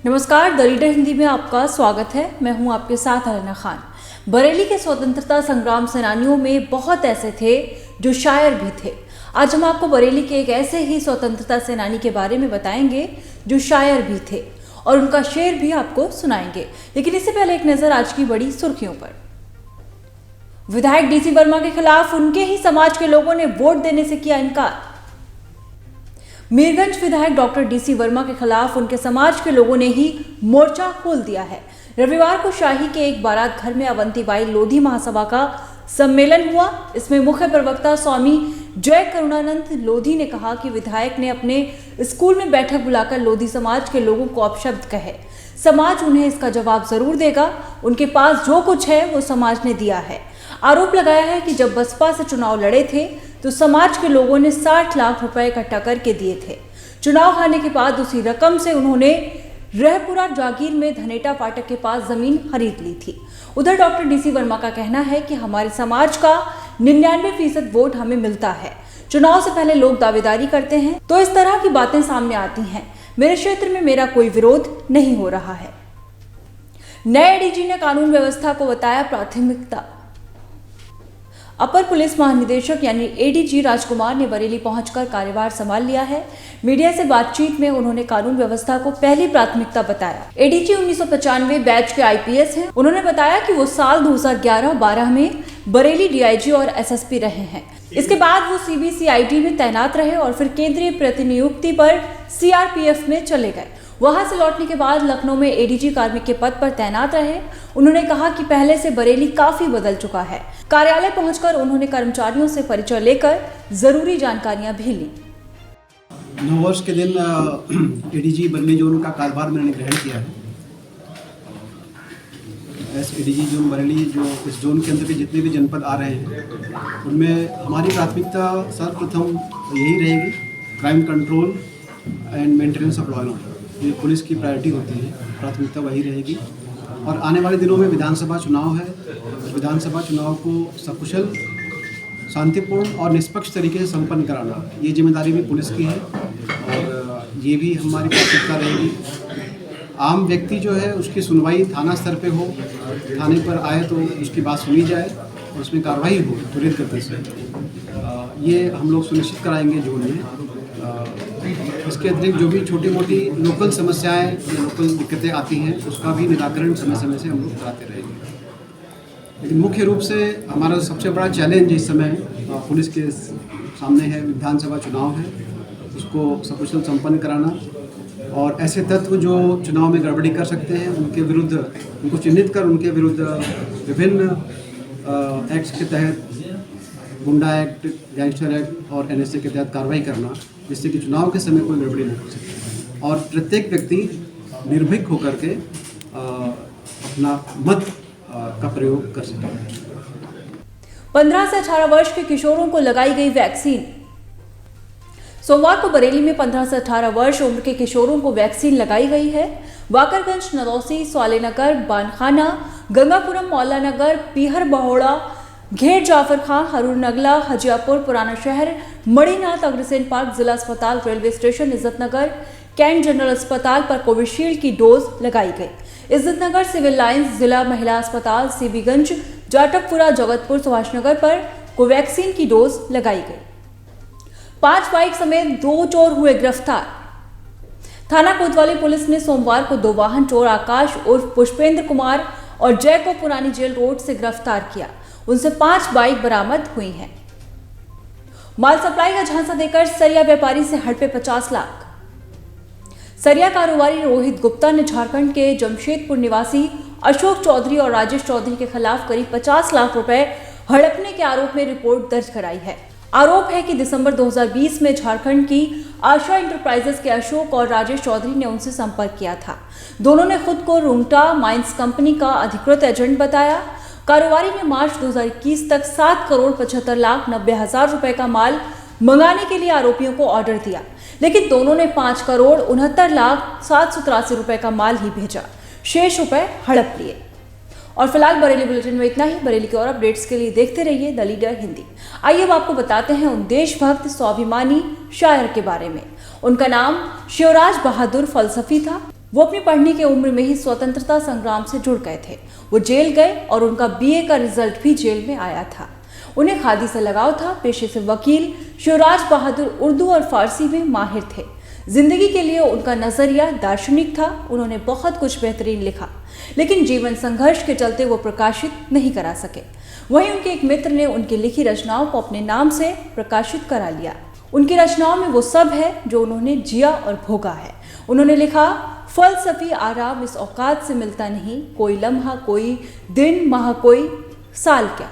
नमस्कार, the leader Hindi में आपका स्वागत है। मैं हूं आपके साथ अरना खान। बरेली के स्वतंत्रता संग्राम सेनानियों में बहुत ऐसे थे जो शायर भी थे। आज हम आपको बरेली के एक ऐसे ही स्वतंत्रता सेनानी के बारे में बताएंगे जो शायर भी थे और उनका शेर भी आपको सुनाएंगे। लेकिन इससे पहले एक नजर आज की बड़ी सुर्खियों पर। विधायक डीसी वर्मा के खिलाफ उनके ही समाज के लोगों ने वोट देने से किया इनकार। मीरगंज विधायक डॉक्टर डीसी वर्मा के खिलाफ उनके समाज के लोगों ने ही मोर्चा खोल दिया है। रविवार को शाही के एक बारात घर में अवंतीबाई लोधी महासभा का सम्मेलन हुआ। इसमें मुख्य प्रवक्ता स्वामी जय करुणानंद लोधी ने कहा कि विधायक ने अपने स्कूल में बैठक बुलाकर लोधी समाज के लोगों को अपशब्द कहे। समाज उन्हें इसका जवाब जरूर देगा। उनके पास जो कुछ है वो समाज ने दिया है। आरोप लगाया है कि जब बसपा से चुनाव लड़े थे तो समाज के लोगों ने 60 लाख रुपए इकट्ठा करके दिए थे। चुनाव हारने के बाद उसी रकम से उन्होंने रहपुरा जागीर में धनेटा फाटक के पास जमीन खरीद ली थी। उधर डॉक्टर डीसी वर्मा का कहना है कि हमारे समाज का 99% वोट हमें मिलता है। चुनाव से पहले लोग दावेदारी करते हैं तो इस तरह की बातें सामने आती हैं। मेरे क्षेत्र में मेरा कोई विरोध नहीं हो रहा है। नए एडीजी ने कानून व्यवस्था को बताया प्राथमिकता। अपर पुलिस महानिदेशक यानी एडीजी राजकुमार ने बरेली पहुंचकर कार्यभार संभाल लिया है। मीडिया से बातचीत में उन्होंने कानून व्यवस्था को पहली प्राथमिकता बताया। एडीजी 1995 बैच के आईपीएस हैं। उन्होंने बताया कि वो साल 2011-12 में बरेली डीआईजी और एसएसपी रहे हैं। इसके बाद वो सीबीसीआईडी में तैनात रहे और फिर केंद्रीय प्रतिनियुक्ति पर सीआरपीएफ में चले गए। वहां से लौटने के बाद लखनऊ में एडीजी कार्मिक के पद पर तैनात रहे। उन्होंने कहा कि पहले से बरेली काफी बदल चुका है। कार्यालय पहुंचकर उन्होंने कर्मचारियों से परिचय लेकर जरूरी जानकारियां भी ली। नववर्ष के दिन एडीजी बरेली जोन का कार्यभार मैंने ग्रहण किया है। एस एडीजी जोन बरेली, जो इस जोन के अंदर के जितने भी जनपद आ रहे हैं उनमें हमारी प्राथमिकता सर्वप्रथम यही रहेगी, crime control and maintenance of law and order. ये पुलिस की प्रायोरिटी होती है, प्राथमिकता वही रहेगी। और आने वाले दिनों में विधानसभा चुनाव है। विधानसभा चुनाव को सकुशल, शांतिपूर्ण और निष्पक्ष तरीके से संपन्न कराना, ये जिम्मेदारी भी पुलिस की है और ये भी हमारी प्राथमिकता रहेगी। आम व्यक्ति जो है उसकी सुनवाई थाना स्तर पे हो, थाने पर आए तो उसकी बात सुनी जाए और उसमें कार्रवाई हो त्वरित गति से। ये हम लोग सुनिश्चित कराएंगे जोन में। इसके अतिरिक्त जो भी छोटी मोटी लोकल समस्याएं या लोकल दिक्कतें आती हैं उसका भी निराकरण समय समय से हम लोग कराते रहेंगे। लेकिन मुख्य रूप से हमारा सबसे बड़ा चैलेंज इस समय पुलिस के सामने है, विधानसभा चुनाव है, उसको सकुशल संपन्न कराना और ऐसे तत्व जो चुनाव में गड़बड़ी कर सकते हैं उनके विरुद्ध, उनको चिन्हित कर उनके विरुद्ध विभिन्न एक्ट्स के तहत, गुंडा एक्ट, गैंगस्टर एक्ट और एनएसए के तहत कार्रवाई करना, जिससे कि चुनाव के समय कोई गड़बड़ी न हो सके और प्रत्येक व्यक्ति निर्भीक होकर के अपना मत का प्रयोग कर सके। 15 से 18 वर्ष के किशोरों को लगाई गई वैक्सीन। सोमवार को बरेली में 15 से 18 वर्ष उम्र के किशोरों को वैक्सीन लगाई गई है। वाकरगंज, नरौसी, स्वालेनगर, बानखाना, गंगापुरम, मौला नगर, पीहर बहोड़ा, घेर जाफर खां, हरूर नगला, हजियापुर, पुराना शहर, मणिनाथ, अग्रसेन पार्क, जिला अस्पताल, railway station, Izzatnagar, cantt general अस्पताल पर कोविशील्ड की डोज लगाई गई। इज्जतनगर, सिविल लाइंस, जिला महिला अस्पताल, सीबीगंज, जाटकपुरा, जगतपुर, सुभाषनगर पर कोवैक्सीन की डोज लगाई गई। 5 बाइक समेत 2 चोर हुए गिरफ्तार। थाना कोतवाली पुलिस ने सोमवार को 2 वाहन चोर आकाश उर्फ पुष्पेंद्र कुमार और जय को पुरानी जेल रोड से गिरफ्तार किया। उनसे 5 बाइक बरामद हुई हैं। माल सप्लाई का झांसा देकर सरिया व्यापारी से हड़पे 50 लाख। सरिया कारोबारी रोहित गुप्ता ने झारखंड के जमशेदपुर निवासी अशोक चौधरी और राजेश चौधरी के खिलाफ करीब 50 लाख रुपए हड़पने के आरोप में रिपोर्ट दर्ज कराई है। आरोप है कि दिसंबर 2020 में झारखंड की आशा इंटरप्राइजेस के अशोक और राजेश चौधरी ने उनसे संपर्क किया था। दोनों ने खुद को रुंगटा माइंस कंपनी का अधिकृत एजेंट बताया। कारोबारी ने मार्च 2021 तक 7,75,90,000 रुपए का माल मंगाने के लिए आरोपियों को ऑर्डर दिया, लेकिन दोनों ने 5,69,07,83 रुपए का माल ही भेजा। शेष रुपए हड़प लिए। और फिलहाल बरेली बुलेटिन में इतना ही। बरेली के और अपडेट्स के लिए देखते रहिए द लीडर हिंदी। आइए अब आपको बताते हैं उन देशभक्त स्वाभिमानी शायर के बारे में। उनका नाम शिवराज बहादुर फलसफी था। वो अपनी पढ़ने की उम्र में ही स्वतंत्रता संग्राम से जुड़ गए थे। वो जेल गए और उनका बीए का रिजल्ट भी जेल में आया था। उन्हें खादी से लगाव था। पेशे से वकील शिवराज बहादुर उर्दू और फारसी में माहिर थे। जिंदगी के लिए उनका नजरिया दार्शनिक था। उन्होंने बहुत कुछ बेहतरीन लिखा, लेकिन जीवन संघर्ष के चलते वो प्रकाशित नहीं करा सके। वहीं उनके एक मित्र ने उनकी लिखी रचनाओं को अपने नाम से प्रकाशित करा लिया। उनकी रचनाओं में वो सब है जो उन्होंने जिया और भोगा है। उन्होंने लिखा, फलसफी आराम इस औकात से मिलता नहीं, कोई लम्हा, कोई दिन, माह, कोई साल क्या।